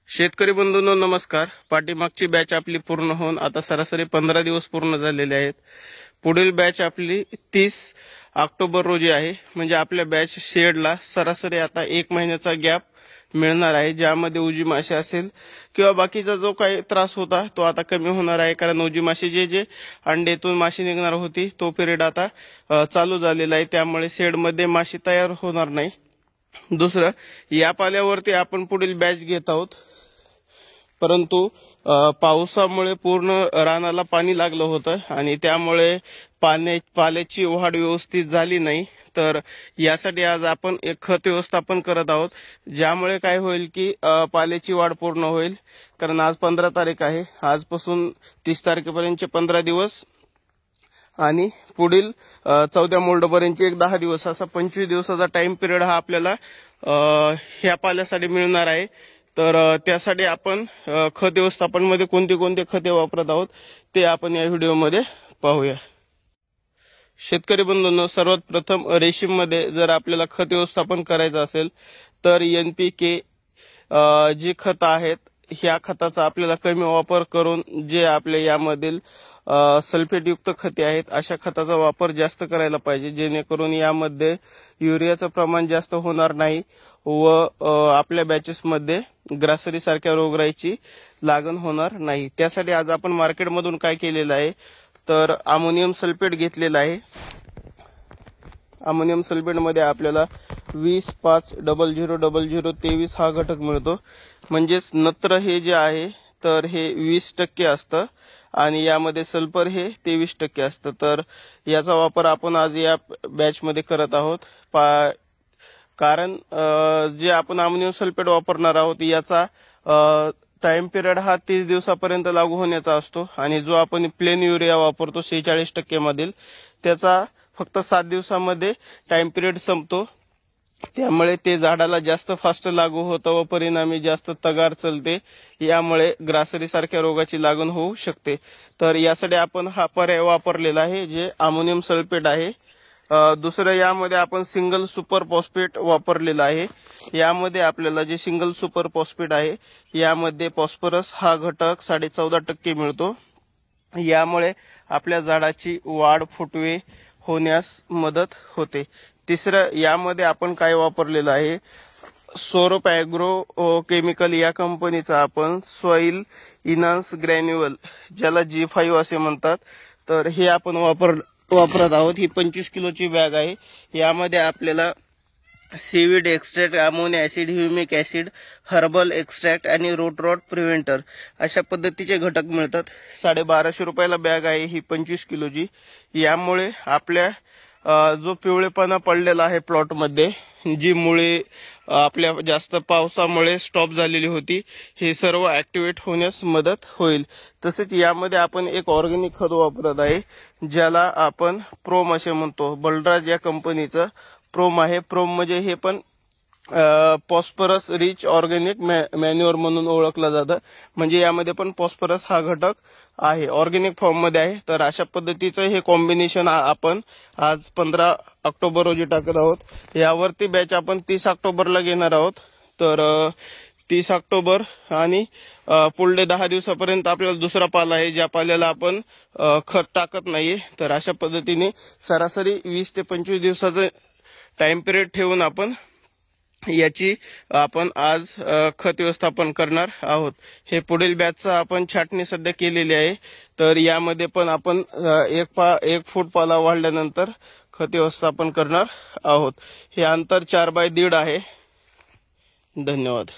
शेतकरी बंधूंनो नमस्कार। पाठीमागची बॅच आपली पूर्ण होऊन आता सरासरी 15 दिवस पूर्ण झालेले आहेत। पुढील बॅच आपली 30 ऑक्टोबर रोजी आहे। म्हणजे आपल्या बॅच शेडला सरासरी आता 1 महिन्याचा गॅप मिळणार आहे, ज्यामध्ये उजी माशी असेल किंवा बाकीचा जो काही त्रास होता तो आता कमी होणार आहे। कारण उजी माशी जे अंडेतून माशी निघणार होती तो पिरियड आता चालू झालेला आहे, त्यामुळे शेडमध्ये माशी तयार होणार नाही। दुसरं, या पाल्यावरती आपण पुढील बॅच घेत आहोत, परंतु पावसामुळे पूर्ण रानाला पाणी लागलं होतं आणि त्यामुळे पाल्याची वाढ व्यवस्थित झाली नाही। तर यासाठी आज आपण एक खत व्यवस्थापन करत आहोत, ज्यामुळे काय होईल की पाल्याची वाढ पूर्ण होईल। कारण आज 15 तारीख आहे, आजपासून 30 तारखेपर्यंतचे 15 दिवस आणि पुढील 14 मोल्डपर्यंतचे एक 10 दिवस, असा 25 दिवसाचा टाइम पिरियड हा आपल्याला ह्या पाल्यासाठी मिळणार आहे। तर त्यासाठी आपण खत व्यवस्थापन मध्ये कोणते खते वापरत आहोत ते आपण या व्हिडिओमध्ये पाहूया। शेतकरी बंधूंनो, सर्वात प्रथम रेशीम मध्ये जर आपल्याला खत व्यवस्थापन करायचं असेल तर NPK जी खत आहेत, ह्या खताचा आपल्याला कमी वापर करून जे आपल्या यामधील सल्फेट युक्त खते आहेत अशा खताचा वापर जास्त करायला पाहिजे, जेणेकरून यामध्ये युरियाचं प्रमाण जास्त होणार नाही व आपल्या बॅचेस मध्ये ग्रासरी सारख्या रोगराईची लागण होणार नाही। त्यासाठी आज आपण मार्केटमधून काय केलेलं आहे तर अमोनियम सल्फेट घेतलेला आहे। अमोनियम सल्फेट मध्ये आपल्याला 20-5-00-00-23 हा घटक मिळतो। म्हणजेच नत्र हे जे आहे तर हे 20% असतं आणि यामध्ये सल्फर हे 23% असतं। तर याचा वापर आपण आज या बॅच मध्ये करत आहोत। कारण जे आपण अमोनियम सल्फेट वापरणार आहोत याचा टाइम पिरियड हा 30 दिवसापर्यंत लागू होण्याचा असतो आणि जो आपण प्लेन युरिया वापरतो 46% मधील, त्याचा फक्त 7 दिवसामध्ये टाइम पिरियड संपतो। त्यामुळे ते झाडाला जास्त फास्ट लागू होतं व परिणामी जास्त तगार चलते, यामुळे ग्रासरी सारख्या रोगाची लागण होऊ शकते। तर यासाठी आपण हा पर्याय वापरलेला आहे जे अमोनियम सल्फेट आहे। दुसरं, यामध्ये आपण सिंगल सुपर फॉस्फेट वापरलेला आहे। यामध्ये आपल्याला जे सिंगल सुपर फॉस्फेट आहे यामध्ये फॉस्फरस हा घटक 14.5% मिळतो। यामुळे आपल्या झाडाची वाढ फुटवे होण्यास मदत होते। तिसरं, यामध्ये आपण काय वापरलेलं आहे, सोरोप ॲग्रो केमिकल या कंपनीचा आपण सॉइल इनान्स ग्रॅन्युअल, ज्याला G5 असे म्हणतात, तर हे आपण वापरत आहोत। ही 25 किलोची बॅग आहे। यामध्ये आपल्याला seaweed extract, ammonia acid, humic acid, herbal extract आणि रूट रॉट प्रिव्हेंटर अशा पद्धतीचे घटक मिळतात। 1250 रुपयाला बॅग आहे ही 25 किलोची। यामुळे आपल्या जो पिवळेपणा पडलेला आहे प्लॉट मध्ये, जी मुळे आपल्या जास्त पावसामुळे स्टॉप झालेली होती, हे सर्व ऍक्टिव्हेट होण्यास मदत होईल। तसेच यामध्ये आपण एक ऑर्गॅनिक खत वापरत आहे, ज्याला आपण प्रोम असे म्हणतो। बलराज या कंपनीचं प्रोम आहे। प्रोम म्हणजे हे पण फॉस्फरस रिच ऑर्गॅनिक मॅन्युअर म्हणून ओळखलं जातं। म्हणजे यामध्ये पण फॉस्फरस हा घटक आहे, ऑर्गॅनिक फॉर्म मध्ये आहे। तर अशा पद्धतीचं हे कॉम्बिनेशन आपण आज 15 ऑक्टोबर रोजी टाकत आहोत। यावरती बॅच आपण 30 ऑक्टोबरला घेणार आहोत। तर 30 ऑक्टोबर आणि पुढले 10 दिवसापर्यंत आपल्याला दुसरा पाला आहे, ज्या पाल्याला आपण खत टाकत नाहीये। तर अशा पद्धतीने सरासरी 20 ते 25 दिवसाचं टाइम पिरियड ठेवून आपण याची आज खत व्यवस्थापन करणार आहोत। हे पुढील बॅचचं आपण छाटणी सध्या केलेली आहे। तर यामध्ये पण आपण 1 फूट पाला वाढल्यानंतर खत व्यवस्थापन करणार आहोत। हे अंतर 4 बाय 1.5 आहे। धन्यवाद।